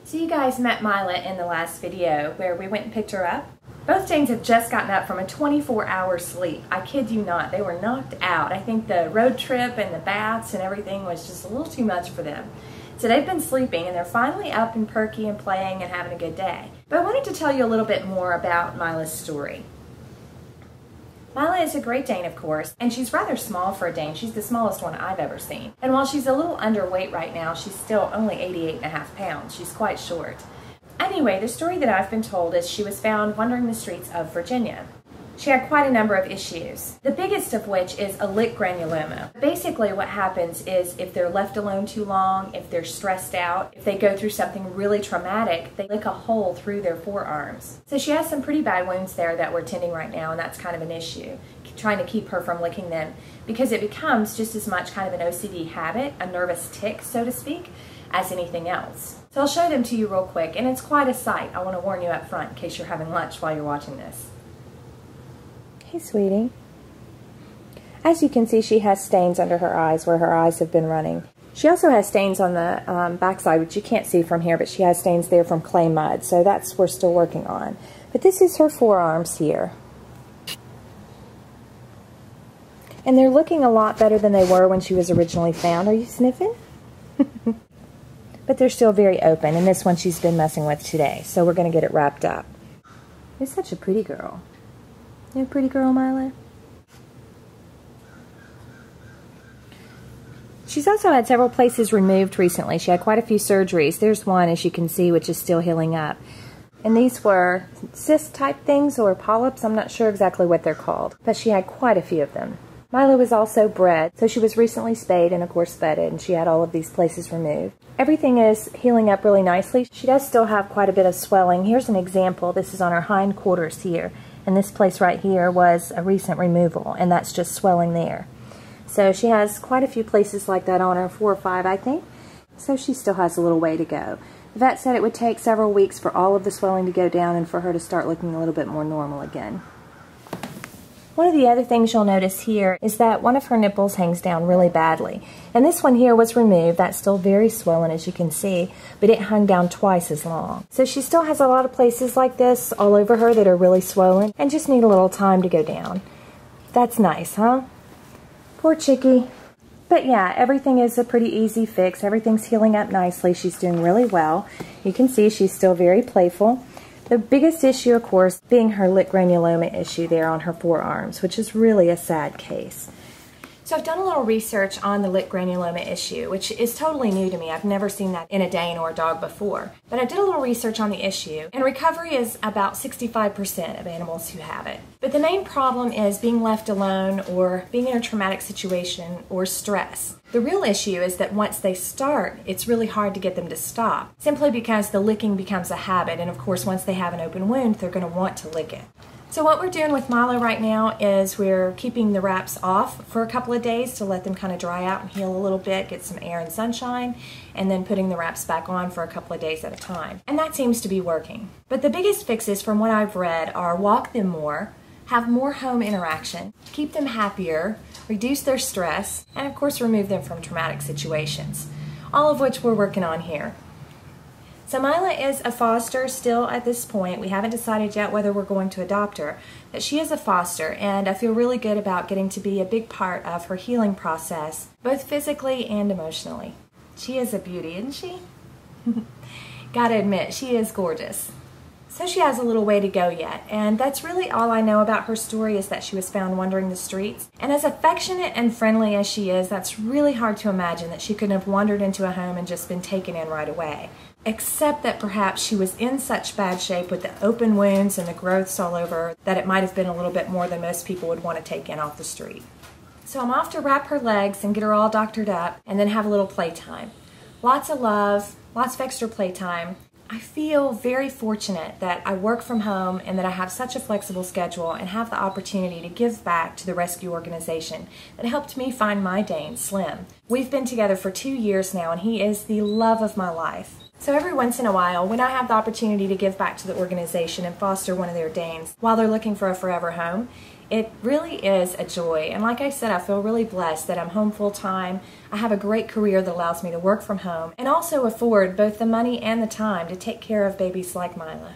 So you guys met Myla in the last video where we went and picked her up. Both Danes have just gotten up from a 24-hour sleep. I kid you not, they were knocked out. I think the road trip and the baths and everything was just a little too much for them. So they've been sleeping and they're finally up and perky and playing and having a good day. But I wanted to tell you a little bit more about Myla's story. Myla is a Great Dane, of course, and she's rather small for a Dane. She's the smallest one I've ever seen. And while she's a little underweight right now, she's still only 88.5 pounds. She's quite short. Anyway, the story that I've been told is she was found wandering the streets of Virginia. She had quite a number of issues, the biggest of which is a lick granuloma. Basically what happens is if they're left alone too long, if they're stressed out, if they go through something really traumatic, they lick a hole through their forearms. So she has some pretty bad wounds there that we're tending right now, and that's kind of an issue, trying to keep her from licking them, because it becomes just as much kind of an OCD habit, a nervous tick, so to speak, as anything else. So I'll show them to you real quick, and it's quite a sight. I want to warn you up front in case you're having lunch while you're watching this. Hey, sweetie. As you can see, she has stains under her eyes where her eyes have been running. She also has stains on the backside, which you can't see from here, but she has stains there from clay mud, so that's we're still working on. But this is her forearms here. And they're looking a lot better than they were when she was originally found. Are you sniffing? But they're still very open, and this one she's been messing with today, so we're going to get it wrapped up. You're such a pretty girl. You a pretty girl, Myla? She's also had several places removed recently. She had quite a few surgeries. There's one, as you can see, which is still healing up. And these were cyst-type things or polyps. I'm not sure exactly what they're called, but she had quite a few of them. Myla was also bred, so she was recently spayed and, of course, bedded, and she had all of these places removed. Everything is healing up really nicely. She does still have quite a bit of swelling. Here's an example. This is on her hindquarters here. And this place right here was a recent removal, and that's just swelling there. So she has quite a few places like that on her, 4 or 5, I think. So she still has a little way to go. The vet said it would take several weeks for all of the swelling to go down and for her to start looking a little bit more normal again. One of the other things you'll notice here is that one of her nipples hangs down really badly. And this one here was removed. That's still very swollen, as you can see, but it hung down twice as long. So she still has a lot of places like this all over her that are really swollen and just need a little time to go down. That's nice, huh? Poor chickie. But yeah, everything is a pretty easy fix. Everything's healing up nicely. She's doing really well. You can see she's still very playful. The biggest issue, of course, being her lick granuloma issue there on her forearms, which is really a sad case. So I've done a little research on the lick granuloma issue, which is totally new to me. I've never seen that in a Dane or a dog before. But I did a little research on the issue, and recovery is about 65% of animals who have it. But the main problem is being left alone or being in a traumatic situation or stress. The real issue is that once they start, it's really hard to get them to stop, simply because the licking becomes a habit, and of course once they have an open wound, they're going to want to lick it. So what we're doing with Myla right now is we're keeping the wraps off for a couple of days to let them kind of dry out and heal a little bit, get some air and sunshine, and then putting the wraps back on for a couple of days at a time. And that seems to be working. But the biggest fixes from what I've read are walk them more, have more home interaction, keep them happier, reduce their stress, and of course remove them from traumatic situations, all of which we're working on here. So Myla is a foster still at this point. We haven't decided yet whether we're going to adopt her, but she is a foster, and I feel really good about getting to be a big part of her healing process, both physically and emotionally. She is a beauty, isn't she? Gotta admit, she is gorgeous. So she has a little way to go yet, and that's really all I know about her story, is that she was found wandering the streets. And as affectionate and friendly as she is, that's really hard to imagine that she couldn't have wandered into a home and just been taken in right away. Except that perhaps she was in such bad shape with the open wounds and the growths all over that it might have been a little bit more than most people would want to take in off the street. So I'm off to wrap her legs and get her all doctored up and then have a little playtime. Lots of love, lots of extra playtime. I feel very fortunate that I work from home and that I have such a flexible schedule and have the opportunity to give back to the rescue organization that helped me find my Dane, Slim. We've been together for 2 years now, and he is the love of my life. So every once in a while, when I have the opportunity to give back to the organization and foster one of their Danes while they're looking for a forever home, It really is a joy, and like I said, I feel really blessed that I'm home full-time. I have a great career that allows me to work from home and also afford both the money and the time to take care of babies like Myla.